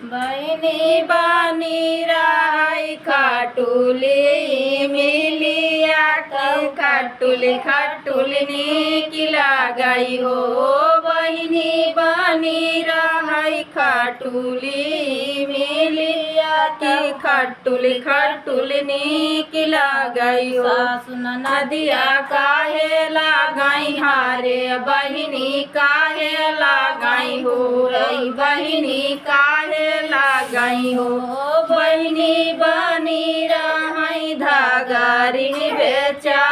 बहिनी बनी राई खाटुली मिलिया के खाटुली खाटुली किला गई हो। बहिनी बनी राई खाटुली मिलिया के खाटुली खाटुली किला गई हो। सासुन नदिया काहे लगाई हारे बहिनी काहे लगाई हो रे बहिनी काहे लगाई हो। बहिनी बनी रही धागा ऋण बेचा